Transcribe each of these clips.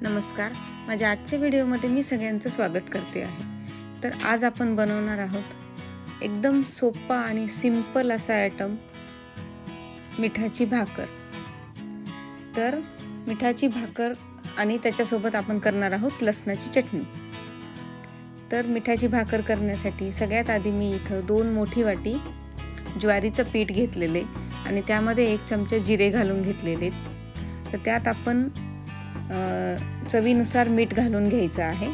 नमस्कार, माझ्या आजच्या व्हिडिओमध्ये मी सगळ्यांचं स्वागत करते आहे। तर आज आपण बनवणार आहोत एकदम सोपा आणि सिंपल असा आयटम, मिठाची भाकर। तर मिठाची भाकर आणि त्याच्यासोबत आपण करणार आहोत लसणाची चटणी। तर मिठाची भाकर करण्यासाठी सगळ्यात आधी मी इथं 2 मोठी वाटी ज्वारीचं पीठ घेतलेले आणि त्यामध्ये 1 चमचा जिरे घालून घेतलेले। तर त्यात आपण चवीनुसार मीठ घालून घ्यायचं आहे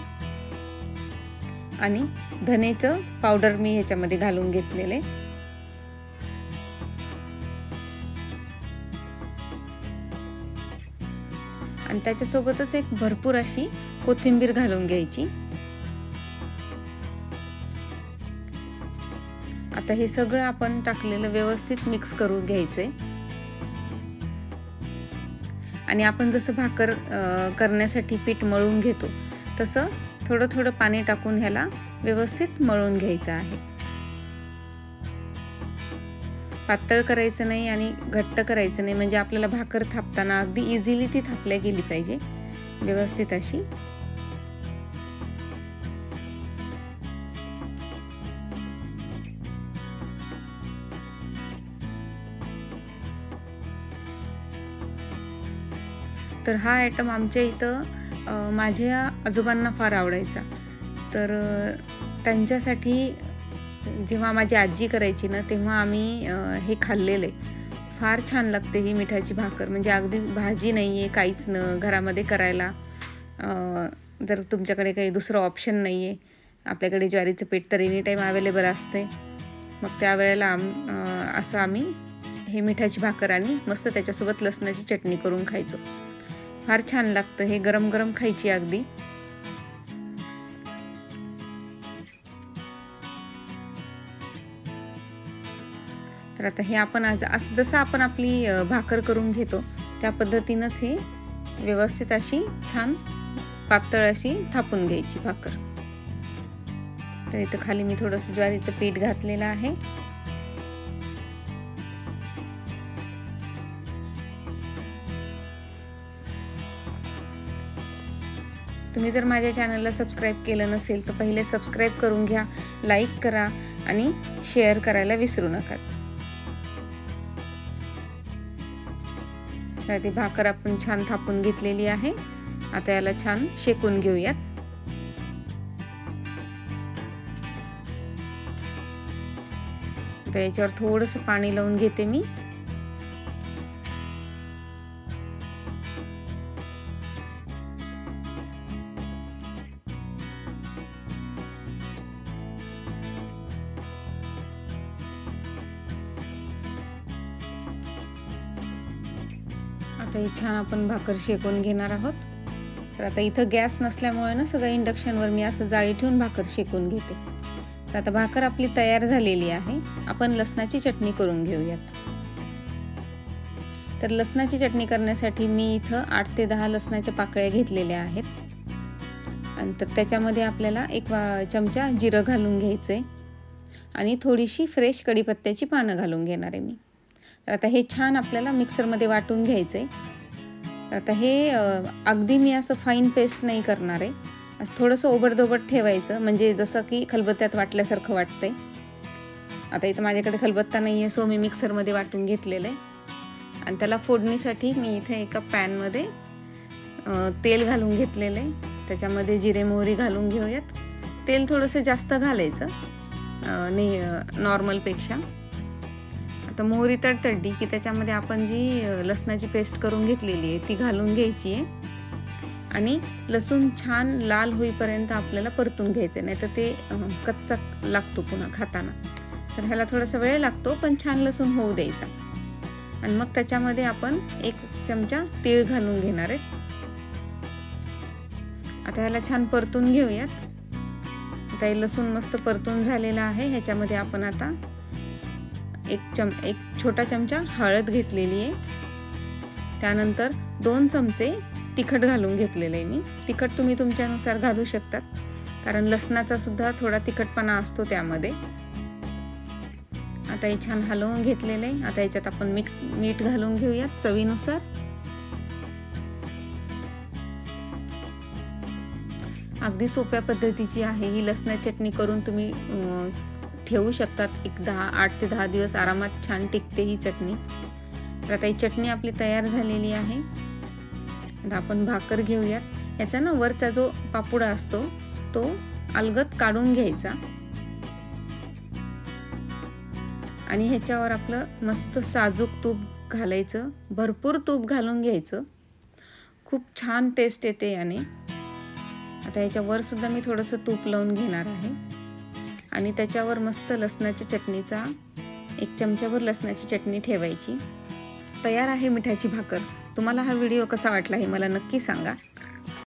आणि धनेचं पावडर मी ह्याच्यामध्ये घालून घेतलेले। आणि त्याच्यासोबतच एक भरपूर अशी कोथिंबीर घालून घ्यायची। आता हे सगळं आपण टाकलेलं व्यवस्थित मिक्स करून घ्यायचंय आणि आपण जसं भाकर करण्यासाठी पीठ मळून घेतो तसं थोडं थोडं पाणी टाकून ह्याला व्यवस्थित मळून घ्यायचं आहे। पातळ करायचं नाही आणि घट्ट करायचं नाही, म्हणजे आपल्याला भाकर थापताना अगदी इझिली ती थापल्या गेली पाहिजे व्यवस्थित अशी। तर हा आयटम आमच्या इथं माझ्या आजोबांना फार आवडायचा। तर त्यांच्यासाठी जेव्हा माझी आजी करायची ना तेव्हा आम्ही हे खाल्लेले। फार छान लागते ही मिठाची भाकर, म्हणजे अगदी भाजी नाही आहे काहीच न घरामध्ये करायला। जर तुमच्याकडे काही दुसरं ऑप्शन नाही आहे, आपल्याकडे ज्वारीचं पीठ तर एनी टाईम अवेलेबल असते, मग त्यावेळेला असं आम्ही हे मिठाची भाकर आणि मस्त त्याच्यासोबत लसणाची चटणी करून खायचो। फार छान लागतं हे, गरम गरम खायची अगदी। तर आता हे आपण आज असं जसं आपण आपली भाकर करून घेतो त्या पद्धतीनंच हे व्यवस्थित अशी छान पातळ अशी थापून घ्यायची भाकर। तर इथं खाली मी थोडंसं ज्वारीचं पीठ घातलेलं आहे। तुम्ही जर माझ्या चॅनलला सबस्क्राईब केलं नसेल तर पहिले सबस्क्राईब करून घ्या, लाईक करा आणि शेअर करायला विसरू नका। तर ती भाकर आपण छान थापून घेतलेली आहे। आता याला छान शेकून घेऊयात। तर याच्यावर थोडंसं पाणी लावून घेते मी। आता ही छान आपण भाकर शेकून घेणार आहोत। तर आता इथं गॅस नसल्यामुळे ना सगळं इंडक्शनवर मी असं जाळी ठेवून भाकर शेकून घेते। तर आता भाकर आपली तयार झालेली आहे, आपण लसणाची चटणी करून घेऊयात। तर लसणाची चटणी करण्यासाठी मी इथं 8 ते 10 लसणाच्या पाकळ्या घेतलेल्या आहेत आणि तर त्याच्यामध्ये आपल्याला 1 चमचा जिरं घालून घ्यायचंय आणि थोडीशी फ्रेश कढीपत्त्याची पानं घालून घेणार आहे मी। तर आता हे छान आपल्याला मिक्सरमध्ये वाटून घ्यायचंय। आता हे अगदी मी असं फाईन पेस्ट नाही करणार आहे, असं थोडंसं ओबडधोबड ठेवायचं, म्हणजे जसं की खलबत्त्यात वाटल्यासारखं वाटतंय। आता इथं माझ्याकडे खलबत्ता नाही आहे, सो मी मिक्सरमध्ये वाटून घेतलेलं आहे। आणि त्याला फोडणीसाठी मी इथे एका पॅनमध्ये तेल घालून घेतलेलं आहे, त्याच्यामध्ये जिरे मोहरी घालून घेऊयात। तेल थोडंसं जास्त घालायचं नॉर्मलपेक्षा। आता मोहरी तडतडली की त्याच्यामध्ये आपण जी लसणाची पेस्ट करून घेतलेली आहे ती घालून घ्यायची आहे आणि लसूण छान लाल होईपर्यंत आपल्याला परतून घ्यायचं, नाही तर ते कच्चा लागतो पुन्हा खाताना। तर ह्याला थोडासा वेळ लागतो, पण छान लसूण होऊ द्यायचा। आणि मग त्याच्यामध्ये आपण 1 चमचा तीळ घालून घेणार आहे। आता ह्याला छान परतून घेऊयात। आता हे लसूण मस्त परतून झालेला आहे। ह्याच्यामध्ये आपण आता एक छोटा चमचा हळद घेतलेली आहे, त्यानंतर 2 चमचे तिखट घालून घेतलेले आहे मी। तिखट तुम्ही तुमच्यानुसार घालू शकता, कारण लसणाचा सुद्धा थोडा तिखटपणा असतो त्यामध्ये। आता हे छान हलवून घेतलेले आहे। आता याच्यात आपण मीठ घालून घेऊयात चवीनुसार। अगदी सोप्या पद्धतीची आहे ही लसणाची चटणी. करून तुम्ही ठेवू शकतात. 8 ते 10 दिवस आरामात छान टिकते ही चटणी. तर आता ही चटणी आपली तयार झालेली आहे. आता आपण भाकर घेऊयात. याचा ना वरचा जो पापुडा असतो तो अलगद काढून घ्यायचा आणि ह्याच्यावर आपलं मस्त साजूक तूप घालायचं. भरपूर तूप घालून घ्यायचं. खूप छान टेस्ट येते याने. आता याच्यावर सुद्धा मी थोडंसं तूप लावून घेणार आहे आणि त्याच्यावर मस्त लसणाच्या चटणीचा 1 चमचाभर लसणाची चटणी ठेवायची. तयार आहे मिठाची भाकर. तुम्हाला हा व्हिडिओ कसा वाटला हे मला नक्की सांगा.